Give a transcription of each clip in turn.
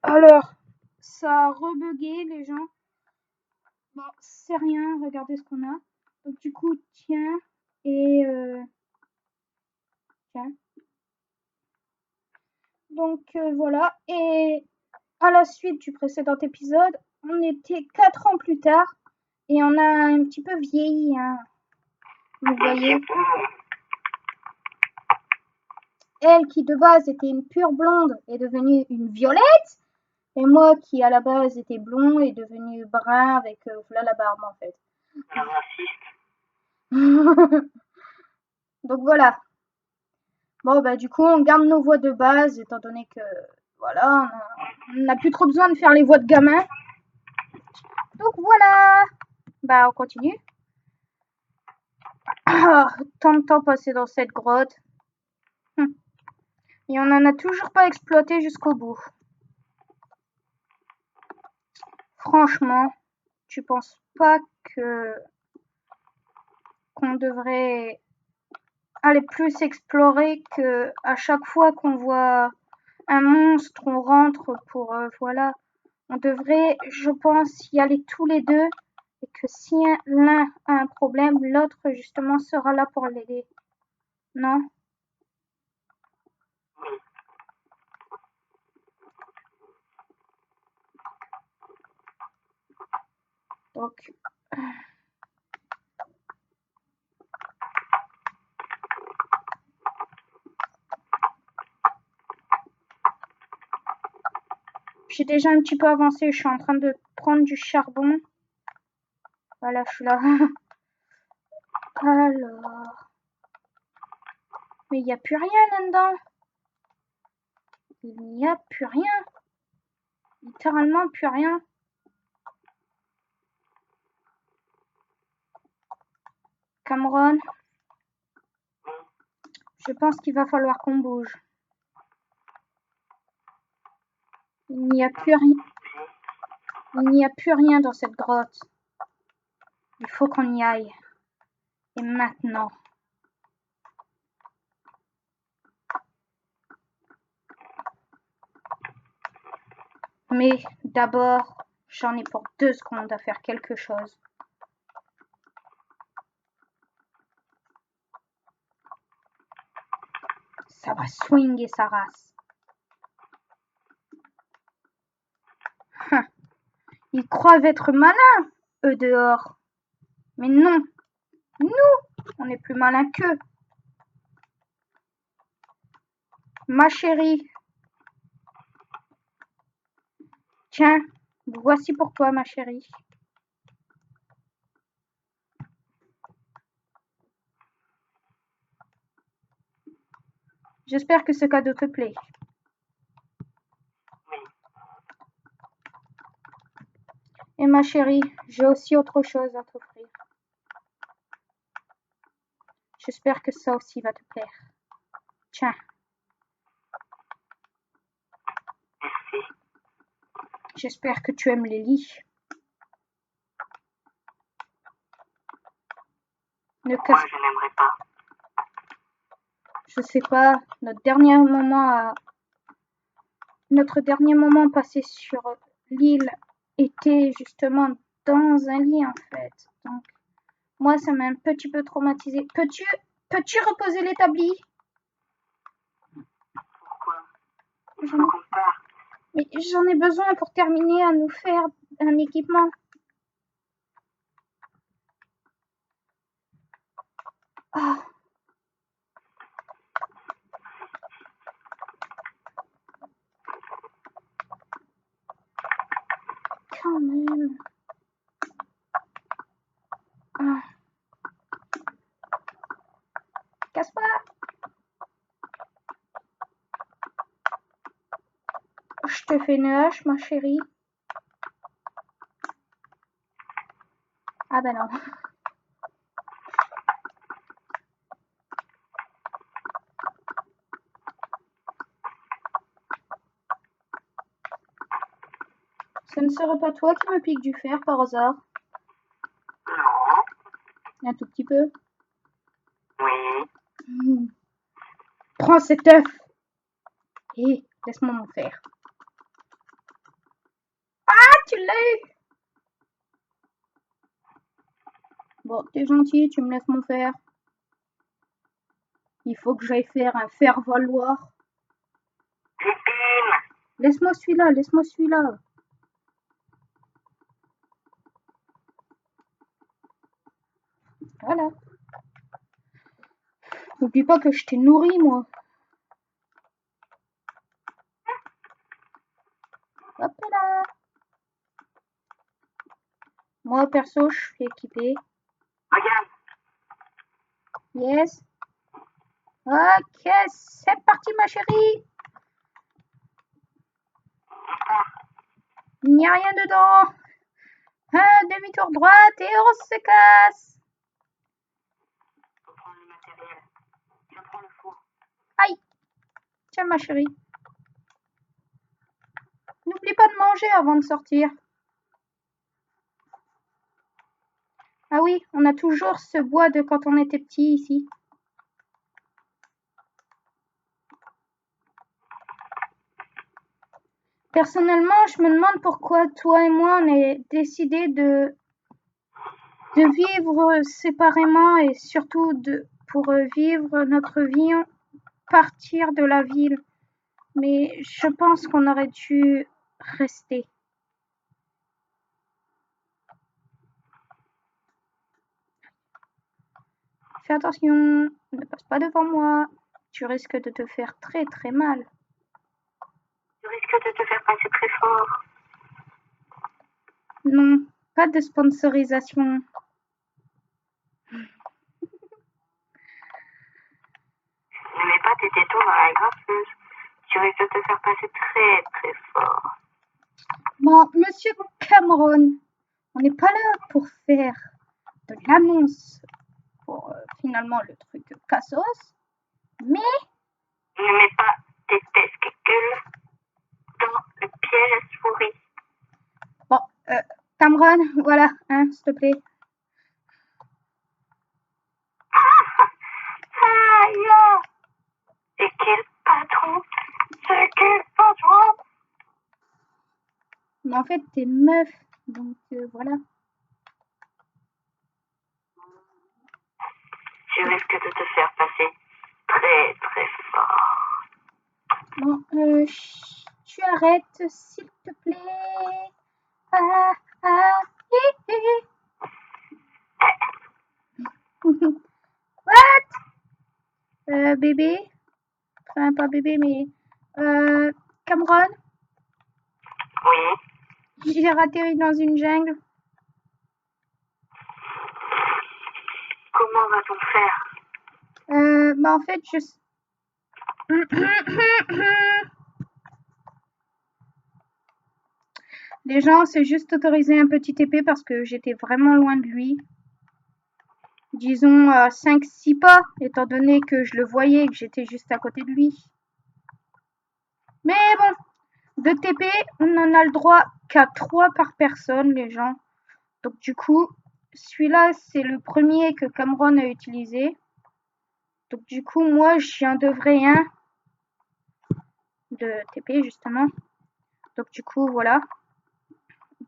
Alors, ça a rebugué les gens. Bon, c'est rien, regardez ce qu'on a. Donc du coup, tiens, et tiens. Donc voilà, et à la suite du précédent épisode, on était 4 ans plus tard, et on a un petit peu vieilli, hein. Vous voyez. Elle qui de base était une pure blonde est devenue une violette. Et moi qui à la base était blond est devenu brun avec voilà la barbe en fait. Donc voilà. Bon bah du coup on garde nos voix de base étant donné que voilà on n'a plus trop besoin de faire les voix de gamin. Donc voilà. Bah on continue. Ah, tant de temps passé dans cette grotte. Et on n'en a toujours pas exploité jusqu'au bout. Franchement, tu penses pas qu'on devrait aller plus explorer que à chaque fois qu'on voit un monstre, on rentre pour voilà. On devrait, je pense, y aller tous les deux et que si l'un a un problème, l'autre justement sera là pour l'aider. Non? Donc j'ai déjà un petit peu avancé, je suis en train de prendre du charbon. Voilà, je suis là. Alors. Mais il n'y a plus rien là-dedans. Il n'y a plus rien. Littéralement plus rien. Cameron, je pense qu'il va falloir qu'on bouge. Il n'y a plus rien. Il n'y a plus rien dans cette grotte. Il faut qu'on y aille. Et maintenant. Mais d'abord, j'en ai pour 2 secondes à faire quelque chose. Ça va swinguer sa race. Ils croient être malins, eux dehors. Mais non, nous, on est plus malins qu'eux. Ma chérie. Tiens, voici pour toi, ma chérie. J'espère que ce cadeau te plaît. Et ma chérie, j'ai aussi autre chose à t'offrir. J'espère que ça aussi va te plaire. Tiens. J'espère que tu aimes les lits. Ne casse... Moi, je n'aimerais pas. Je sais pas, notre dernier moment passé sur l'île était justement dans un lit en fait. Donc, moi, ça m'a un petit peu traumatisé. Peux-tu reposer l'établi? Pourquoi? Il faut qu'on parte. Mais j'en ai besoin pour terminer à nous faire un équipement. Ah. Quand même. Ah. Casse pas. Je te fais une hache, ma chérie. Ah ben non. Ce ne serait pas toi qui me pique du fer par hasard? Non. Un tout petit peu. Oui. Prends cet œuf et laisse-moi mon fer. Ah, tu l'as eu! Bon, t'es gentil, tu me laisses mon fer. Il faut que j'aille faire un faire-valoir. Lépine. Laisse-moi celui-là, laisse-moi celui-là. Voilà. N'oublie pas que je t'ai nourri, moi. Hop là. Moi, perso, je suis équipée. Regarde. Yes. Ok, c'est parti, ma chérie. Il n'y a rien dedans. Un demi-tour droite et on se casse. Faut prendre le matériel. Je prends le four. Aïe. Tiens, ma chérie. N'oublie pas de manger avant de sortir. Ah oui, on a toujours ce bois de quand on était petit ici. Personnellement, je me demande pourquoi toi et moi on a décidé de vivre séparément et surtout pour vivre notre vie, partir de la ville. Mais je pense qu'on aurait dû rester. Fais attention, ne passe pas devant moi. Tu risques de te faire très très mal. Tu risques de te faire passer très fort. Non, pas de sponsorisation. Ne mets pas tes tétons dans la graffeuse. Tu risques de te faire passer très très fort. Bon, monsieur Cameron, on n'est pas là pour faire de l'annonce pour finalement le truc Cassos, mais Ne mets pas tes testicules dans le piège à souris. bon, Cameron, voilà, hein, s'il te plaît. Aïe! C'est quel patron? C'est quel patron? Mais en fait, t'es une meuf, donc voilà. Tu risques de te faire passer très très fort. Bon, tu arrêtes, s'il te plaît. Ah, ah, hi, hi. What? Bébé, enfin pas bébé, mais Cameron, Oui. j'ai atterri dans une jungle. Comment va-t-on faire? Bah en fait, je... Les gens, c'est juste autorisé un petit épée parce que j'étais vraiment loin de lui. Disons 5-6 pas, étant donné que je le voyais et que j'étais juste à côté de lui. Mais bon, de TP, on n'en a le droit qu'à 3 par personne, les gens. Donc du coup, celui-là, c'est le premier que Cameron a utilisé. Donc du coup, moi, j'en devrais un de TP, justement. Donc du coup, voilà.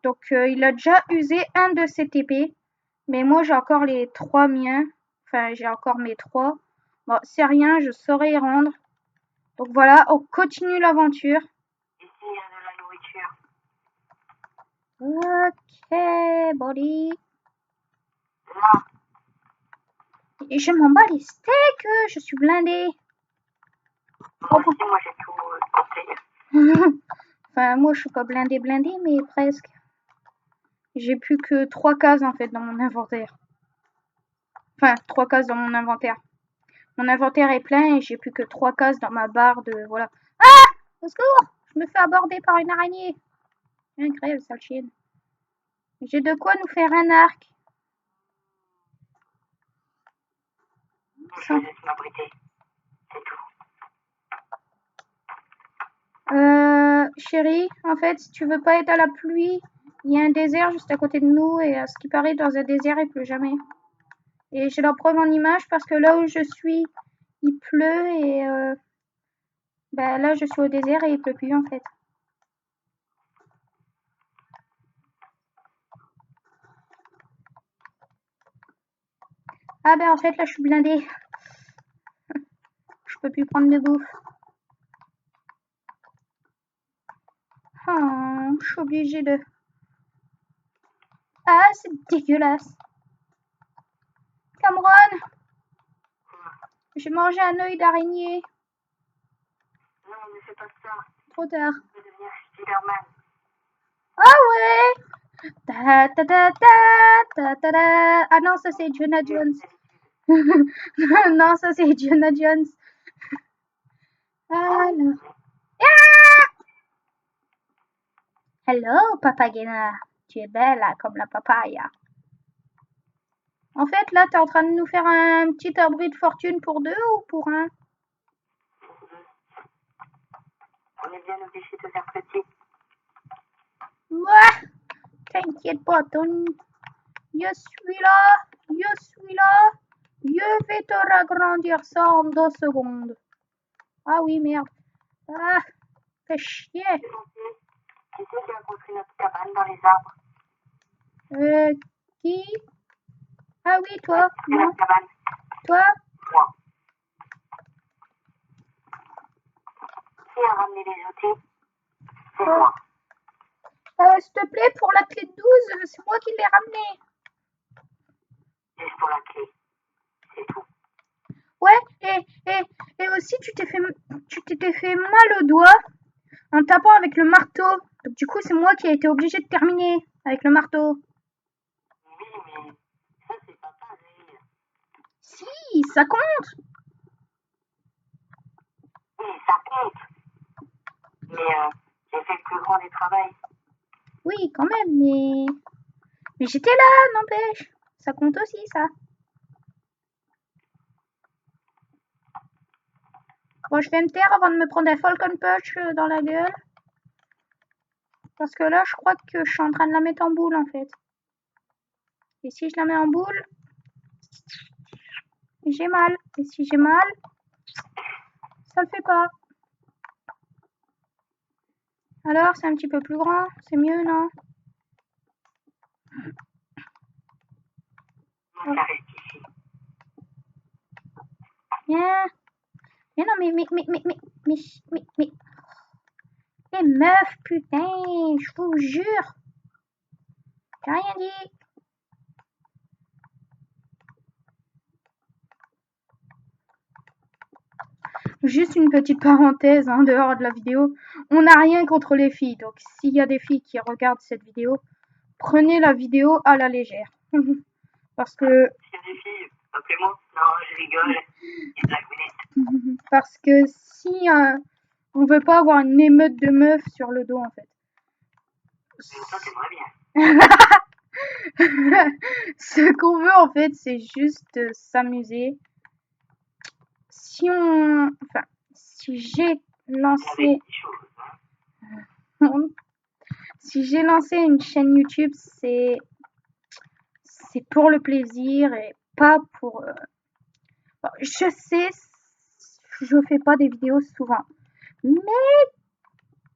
Donc il a déjà usé un de ses TP. Mais moi, j'ai encore les 3 miens. Enfin, j'ai encore mes 3. Bon, c'est rien, je saurais y rendre. Donc voilà, on continue l'aventure. Ici, il y a de la nourriture. Ok, body. Là. Et je m'en bats les steaks, je suis blindée. Moi aussi, moi j'ai tout compté. Enfin, moi, je suis pas blindée, mais presque. J'ai plus que 3 cases, en fait, dans mon inventaire. Enfin, 3 cases dans mon inventaire. Mon inventaire est plein et j'ai plus que 3 cases dans ma barre de... Voilà. Ah! Au secours! Je me fais aborder par une araignée. Incroyable, sale chienne. J'ai de quoi nous faire un arc. Je vais juste m'abriter. C'est tout. Chérie, en fait, si tu veux pas être à la pluie, il y a un désert juste à côté de nous et à ce qui paraît, dans un désert, il pleut jamais. Et j'ai la preuve en image parce que là où je suis, il pleut et là, je suis au désert et il pleut plus en fait. Ah ben en fait là je suis blindée. Je peux plus prendre de bouffe. Oh, je suis obligée de... Ah, c'est dégueulasse. Cameron, j'ai mangé un œil d'araignée. Non, ne fais pas ça. Trop tard. Tu peux devenir Spider-Man. Ah ouais. Ta ta ta ta ta ta ta. Ah non, ça c'est Jonah Jones. Non, ça c'est Jonah Jones. Ah là. Hello, Papagena. Tu es belle là, comme la papaya. En fait, là, t'es en train de nous faire un petit abri de fortune pour deux ou pour un? On est bien obligé de faire petit. Ouais, t'inquiète pas, Tony. Je suis là, je suis là. Je vais te ragrandir ça en 2 secondes. Ah oui, merde. Ah, fais chier. Qui c'est qui a construit notre cabane dans les arbres? Qui? Ah oui, toi. C'est Non, notre cabane. toi. Moi. Qui a ramené les outils? C'est moi. S'il te plaît, pour la clé de 12, c'est moi qui l'ai ramenée. Juste pour la clé. C'est tout. Ouais, et aussi, tu t'étais fait mal au doigt en tapant avec le marteau. Donc du coup, c'est moi qui ai été obligée de terminer avec le marteau. Oui, mais ça, c'est pas pareil. Si, ça compte. Oui, ça compte. Mais j'ai fait le plus grand des travails. Oui, quand même, mais j'étais là, n'empêche. Ça compte aussi, ça. Bon, je vais me taire avant de me prendre un Falcon Punch dans la gueule. Parce que là, je crois que je suis en train de la mettre en boule, en fait. Et si je la mets en boule, j'ai mal. Et si j'ai mal, ça le fait pas. Alors, c'est un petit peu plus grand. C'est mieux, non? Moi, ça reste ici. Viens. Mais non, mais... Les meufs, putain, je vous jure. J'ai rien dit. Juste une petite parenthèse en dehors de la vidéo. On n'a rien contre les filles. Donc, s'il y a des filles qui regardent cette vidéo, prenez la vidéo à la légère. Parce que... C'est des filles. Appelez-moi. Non, je rigole. Une blagounette. Parce que si on veut pas avoir une émeute de meufs sur le dos, en fait. Mais toi, t'aimerais bien. Ce qu'on veut, en fait, c'est juste s'amuser. Si on... Enfin, si j'ai lancé... Si j'ai lancé une chaîne YouTube, c'est pour le plaisir et pas pour... Bon, je sais, je fais pas des vidéos souvent. Mais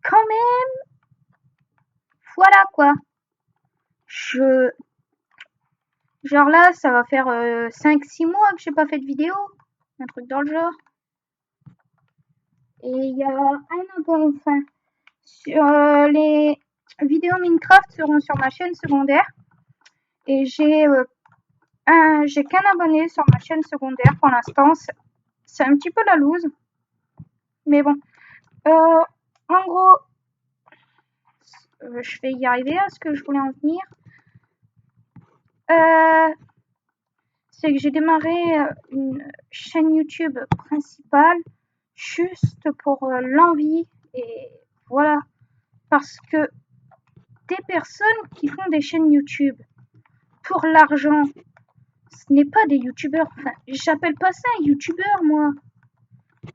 quand même, voilà quoi. Genre là, ça va faire 5-6 mois que j'ai pas fait de vidéo. Un truc dans le genre. Et il y a un an, enfin, sur, les vidéos Minecraft seront sur ma chaîne secondaire. Et j'ai qu'un abonné sur ma chaîne secondaire pour l'instant. C'est un petit peu la loose. Mais bon. En gros, je vais y arriver à ce que je voulais en venir. C'est que j'ai démarré une chaîne YouTube principale juste pour l'envie. Et voilà. Parce que des personnes qui font des chaînes YouTube pour l'argent, ce n'est pas des youtubeurs. Enfin, j'appelle pas ça un youtubeur, moi.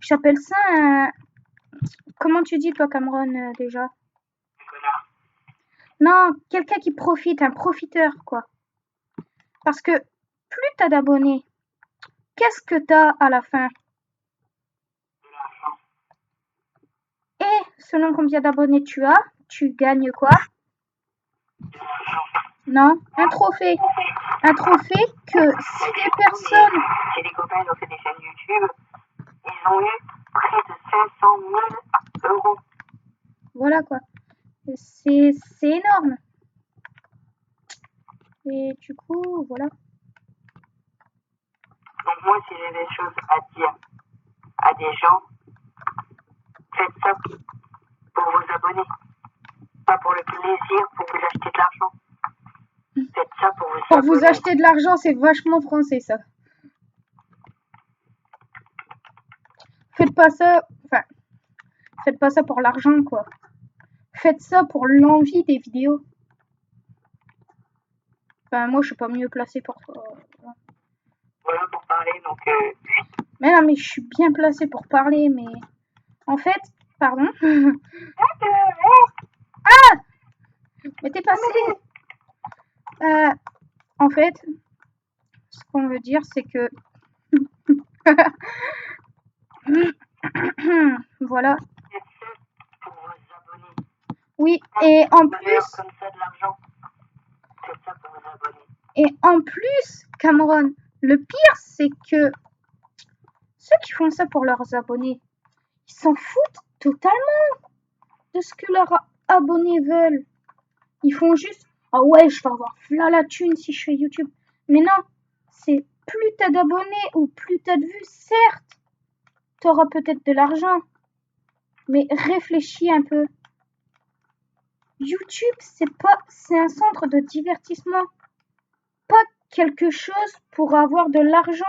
J'appelle ça un... Comment tu dis, toi, Cameron, déjà? Non, quelqu'un qui profite, un profiteur, quoi. Parce que plus t'as d'abonnés, qu'est-ce que t'as à la fin? Et selon combien d'abonnés tu as, tu gagnes quoi? Non, un trophée. Un trophée que si des personnes... J'ai des copains qui ont fait des chaînes YouTube, ils ont eu près de 500 000 euros. Voilà quoi. C'est énorme. Et du coup, voilà. Donc moi, si j'ai des choses à dire à des gens, faites ça pour vous abonner. Pas pour le plaisir, pour vous acheter de l'argent. Faites ça pour vous Pour abonner. vous acheter de l'argent, c'est vachement français ça. Faites pas ça... Enfin, faites pas ça pour l'argent quoi. Faites ça pour l'envie des vidéos. Enfin, moi, je suis pas mieux placée pour... Voilà pour parler, donc... Mais non, mais je suis bien placée pour parler, mais... En fait, pardon. Ah, mais t'es passé. En fait, ce qu'on veut dire, c'est que... Voilà. Pour vous abonner. Oui, et en plus... Comme ça de l'argent. Faites ça pour vous abonner. Et en plus, Cameron, le pire, c'est que ceux qui font ça pour leurs abonnés, ils s'en foutent totalement de ce que leurs abonnés veulent. Ils font juste, ah ouais, je vais avoir là la thune si je fais YouTube. Mais non, c'est plus t'as d'abonnés ou plus t'as de vues, certes, t'auras peut-être de l'argent. Mais réfléchis un peu. YouTube, c'est un centre de divertissement, pas quelque chose pour avoir de l'argent.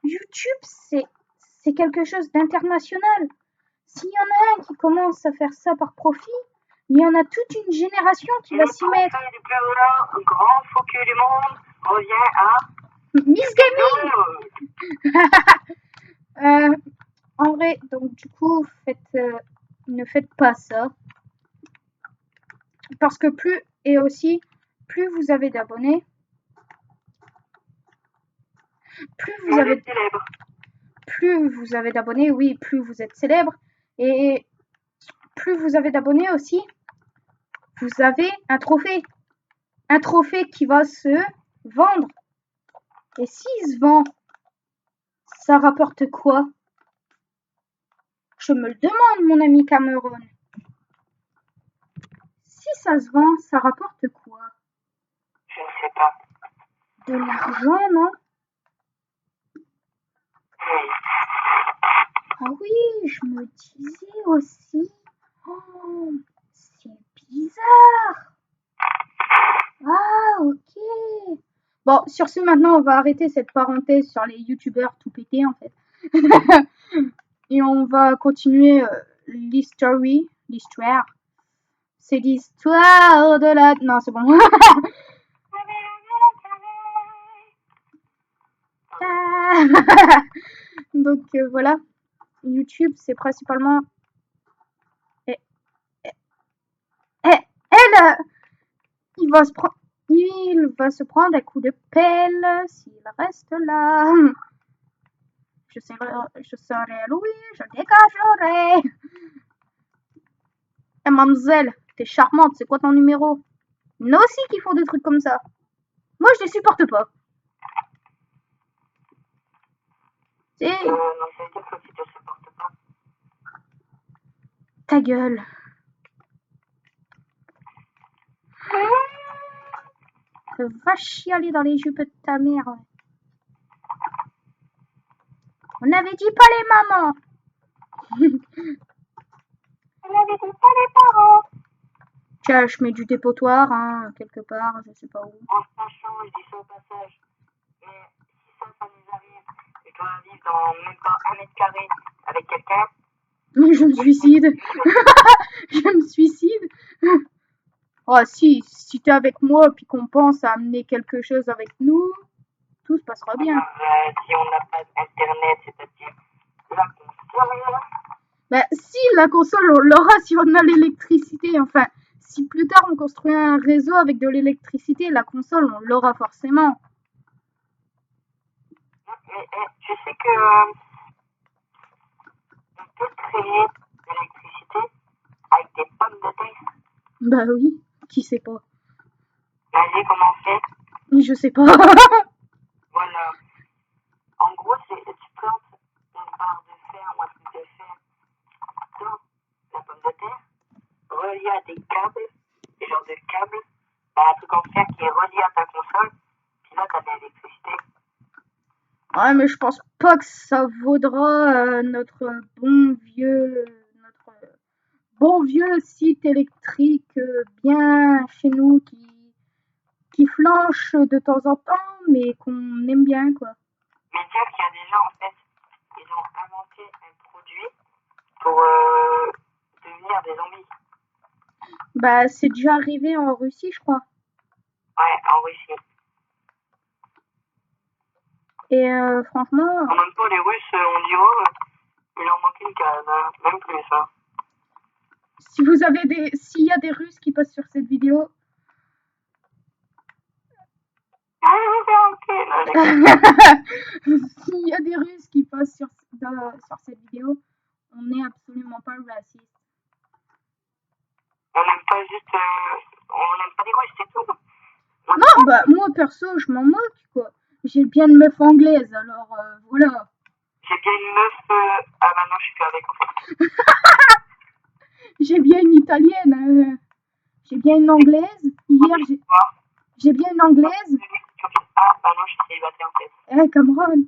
YouTube, c'est quelque chose d'international. S'il y en a un qui commence à faire ça par profit, il y en a toute une génération qui va s'y mettre. Le plus grand faux cul du monde revient à Miss Gaming. En vrai, donc du coup, ne faites pas ça. Parce que plus vous avez d'abonnés, plus vous avez d'abonnés, oui, plus vous êtes célèbre. Et plus vous avez d'abonnés aussi, vous avez un trophée. Un trophée qui va se vendre. Et s'il se vend, ça rapporte quoi? Je me le demande, mon ami Cameron. Si ça se vend, ça rapporte quoi? Je ne sais pas. De l'argent, non? Oui. Ah oui, je me disais aussi. Oh, c'est bizarre. Ah, ok. Bon, sur ce, maintenant, on va arrêter cette parenthèse sur les youtubeurs tout pétés, en fait. Et on va continuer l'histoire. C'est l'histoire de la... Non, c'est bon. Donc, voilà. YouTube, c'est principalement... Elle, il va se prendre un coup de pelle s'il reste là. Je serai Louis, je dégagerai. Eh, mademoiselle, t'es charmante, c'est quoi ton numéro? Il y en a aussi qui font des trucs comme ça. Moi, je les supporte pas. Non, ça veut dire que tu te supportes pas. Ta gueule. Va chialer dans les jupes de ta mère. On avait dit pas les mamans. On avait dit pas les parents. Tiens, je mets du dépotoir, hein, quelque part, je sais pas où. En sachant, je dis ça au passage, mais si ça nous arrive, je dois vivre dans même pas 1 mètre carré avec quelqu'un. Je me suicide. Je me suicide. Oh, si t'es avec moi puis qu'on pense à amener quelque chose avec nous, tout se passera bien. Si on n'a pas d'internet, c'est-à-dire la console. Bah, si, la console, on l'aura si on a l'électricité. Enfin, si plus tard on construit un réseau avec de l'électricité, la console, on l'aura forcément. Mais tu sais que on peut créer de l'électricité avec des pommes de terre. Bah oui, qui sait pas. Vas-y, comment on fait? Je sais pas. Voilà. En gros, tu plantes une barre de fer ou un truc de fer dans la pomme de terre, relié à des câbles, des genres de câbles, un truc en fer qui est relié à ta console, puis là, t'as de l'électricité. Ouais, mais je pense pas que ça vaudra notre bon vieux site électrique bien chez nous qui flanche de temps en temps, mais qu'on aime bien, quoi. Mais dire qu'il y a des gens, en fait, ils ont inventé un produit pour devenir des zombies. Bah, c'est déjà arrivé en Russie, je crois. Ouais, en Russie. Et franchement, En même temps, les Russes, on dit, oh, il en manque une canne, hein. Même plus, hein. s'il y a des Russes qui passent sur cette vidéo, s'il y a des Russes qui passent sur cette vidéo, on n'est absolument pas raciste. On n'aime pas juste. On n'aime pas les Russes, c'est tout. Non, bah moi perso, je m'en moque, quoi. J'ai bien une meuf anglaise, alors voilà. J'ai bien une meuf. Ah bah non, je suis plus avec, en fait. J'ai bien une italienne, j'ai bien une anglaise. Hier, j'ai bien une anglaise. Ah bah non, je suis célibataire, en fait. Eh, Cameron,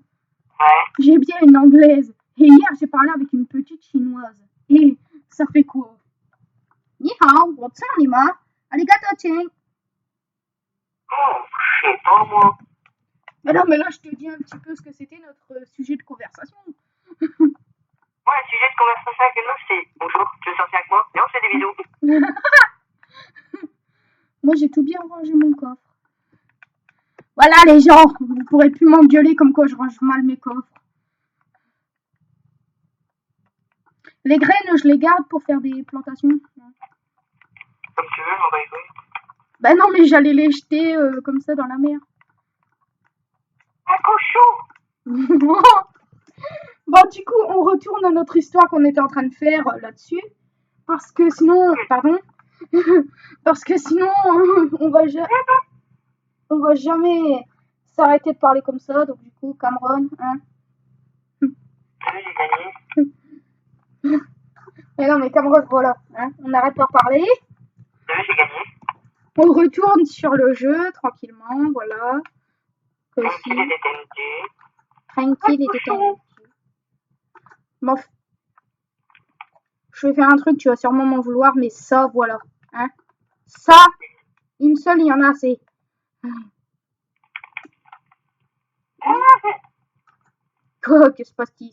Ouais. j'ai bien une anglaise. Et hier, j'ai parlé avec une petite chinoise. Et ça fait quoi? Ni hao, ma. Arigato, ching. Oh, je sais pas, moi. Mais non, mais là, je te dis un petit peu ce que c'était notre sujet de conversation. Moi, le sujet de conversation avec une meuf, c'est bonjour, tu veux sortir avec moi? Et on fait des bisous. Moi, j'ai tout bien rangé mon coffre. Voilà, les gens, vous pourrez plus m'engueuler comme quoi je range mal mes coffres. Les graines, je les garde pour faire des plantations. Comme tu veux, m'en bats les couilles. Bah non, mais j'allais les jeter comme ça dans la mer. Un cochon! Bon, du coup, on retourne à notre histoire qu'on était en train de faire là-dessus. Parce que sinon, pardon, parce que sinon, on va jamais s'arrêter de parler comme ça. Donc, du coup, Cameron, hein. Salut, j'ai gagné. Mais non, mais Cameron, voilà, hein, on arrête de parler. Salut, j'ai gagné. On retourne sur le jeu tranquillement, voilà. Tranquille et détendu. Tranquille et détendu. Bon, je vais faire un truc, tu vas sûrement m'en vouloir, mais ça, voilà. Hein. Ça, une seule, il y en a assez. Quoi, que se passe-t-il?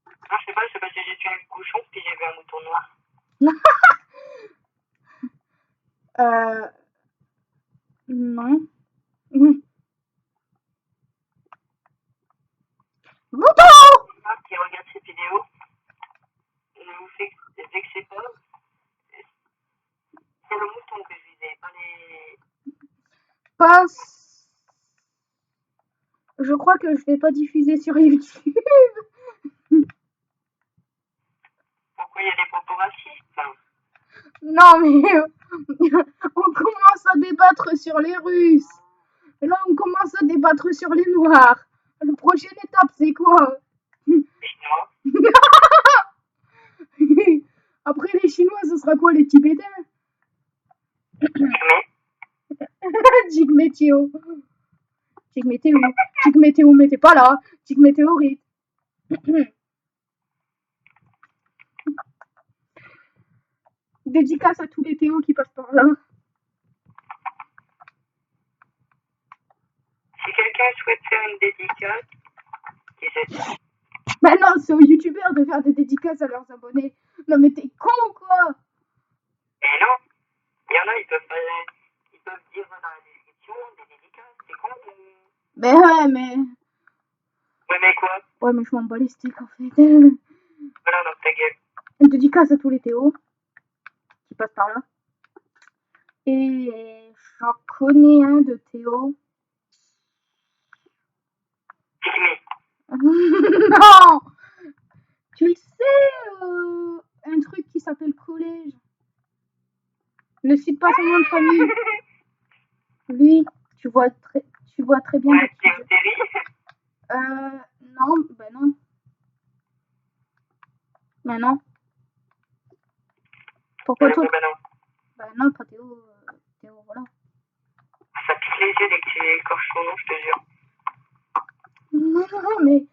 Non, je sais pas, c'est parce que j'ai tué un cochon, puis j'ai vu un mouton noir. Non. Mouton! Qui regarde cette vidéo, ne vous fait dès que c'est pas. C'est le mouton que je visais, pas les. Passe. Je crois que je vais pas diffuser sur YouTube. Pourquoi il y a des propos racistes? Non, mais on commence à débattre sur les Russes. Et là, on commence à débattre sur les Noirs. La prochaine étape, c'est quoi? Les Chinois. Après les Chinois, ce sera quoi, les Tibétains? Jigmétéo. Jigmétéo, mais t'es pas là. Jigmétéorite. Dédicace à tous les Théos qui passent par là. Si quelqu'un souhaite faire une dédicace, qui c'est? Ben non, c'est aux youtubeurs de faire des dédicaces à leurs abonnés. Non mais t'es con ou quoi? Eh non, il y en a, ils peuvent dire dans la description des dédicaces, c'est con. Ben ouais, mais... Ouais, mais quoi? Ouais, mais je m'en bats les steaks en fait. Voilà, dans ta gueule. Une dédicace à tous les Théos qui passent par là. Et j'en connais un de Théo. Pygmée. Non! Tu le sais, un truc qui s'appelle collège. Ne cite pas son nom de famille. Oui, tu vois très bien. Ouais, Théotérie. Non, bah non. Bah non. Pourquoi toi? Bah non. Bah non, pas Théo. Théo, voilà. Ça pique les yeux dès que tu écorches son nom, je te jure. Non, mais...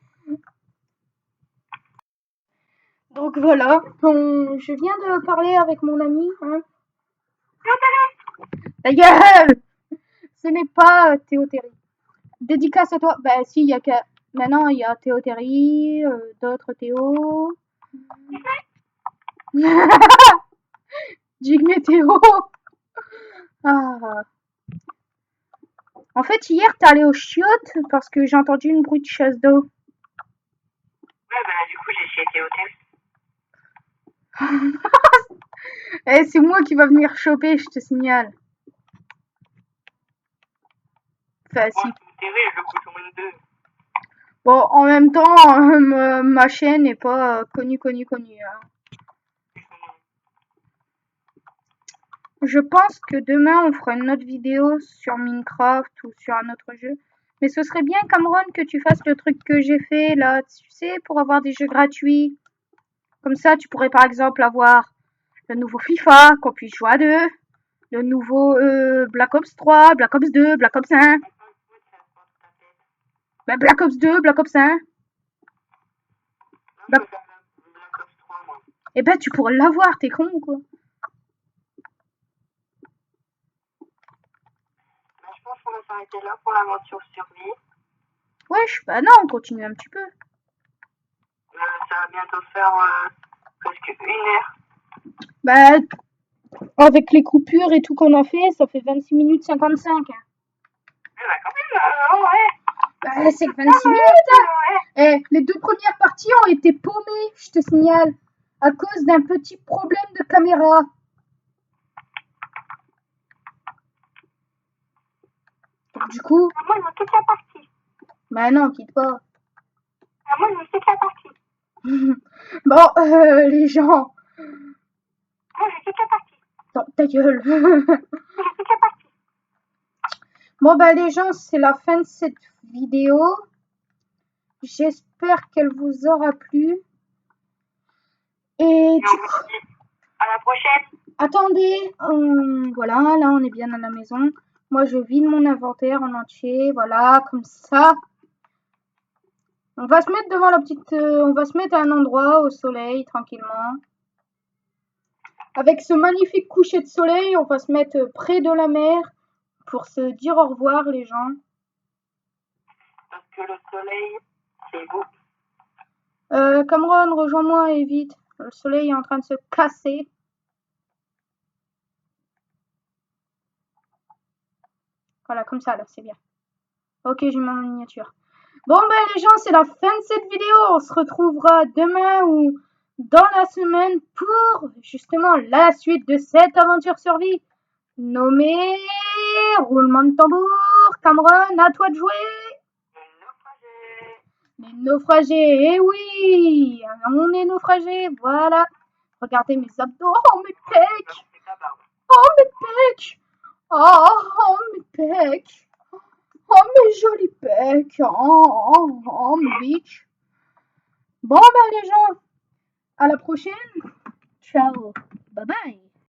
Donc voilà, je viens de parler avec mon ami. Hein. Ta gueule! Ce n'est pas Théo Terry. Dédicace à toi. Bah si, il y a que... Maintenant, il y a Théo Terry, d'autres Théo. Jigme Théo. Ah. En fait, hier, t'es allé aux chiottes parce que j'ai entendu une bruit de chasse d'eau. Ouais, bah du coup, j'ai chez Théotérie. Eh, c'est moi qui va venir choper, je te signale. Enfin, Moi, si. Théotérie, je le couche au moins de deux. Bon, en même temps, ma chaîne n'est pas connue. Hein. Je pense que demain, on fera une autre vidéo sur Minecraft ou sur un autre jeu. Mais ce serait bien, Cameron, que tu fasses le truc que j'ai fait, là, tu sais, pour avoir des jeux gratuits. Comme ça, tu pourrais, par exemple, avoir le nouveau FIFA, qu'on puisse jouer à deux. Le nouveau Black Ops 3, Black Ops 2, Black Ops 1. Ben, Black Ops 2, Black Ops 1. Black Ops 3, moi. Eh ben, tu pourrais l'avoir, t'es con ou quoi? Bah, je pense qu'on va s'arrêter là pour l'aventure survie. Wesh, bah non, on continue un petit peu. Ça va bientôt faire presque 1 heure. Bah, avec les coupures et tout qu'on a fait, ça fait 26 minutes 55. Bah quand même, ouais. Bah, c'est que 26 minutes, hein. Eh, les 2 premières parties ont été paumées, je te signale, à cause d'un petit problème de caméra. Donc, du coup, Moi, je veux toute la partie. bah non, quitte pas. Moi, je veux toute la partie. Bon, les gens, Moi, je veux toute la partie. ta gueule. Moi, je veux toute la partie. Bon, bah les gens, c'est la fin de cette vidéo. J'espère qu'elle vous aura plu. Et Et on vous dit à la prochaine. attendez, voilà, là on est bien à la maison. Moi je vide mon inventaire en entier, voilà, comme ça. On va se mettre devant la petite, on va se mettre à un endroit au soleil tranquillement. Avec ce magnifique coucher de soleil, on va se mettre près de la mer pour se dire au revoir les gens. Parce que le soleil, c'est beau. Cameron, rejoins-moi et vite. Le soleil est en train de se casser. Voilà, comme ça là, c'est bien. Ok, j'ai ma miniature. Bon, ben les gens, c'est la fin de cette vidéo. On se retrouvera demain ou dans la semaine pour justement la suite de cette aventure survie. Nommée roulement de tambour. Cameron, à toi de jouer. Les naufragés, eh oui, on est naufragés, voilà. Regardez mes abdos, oh mes pecs, oh mes pecs, oh mes pecs. Oh, mes jolis pecs. Oh, mes biches. Bon, ben, les gens, à la prochaine. Ciao. Bye bye.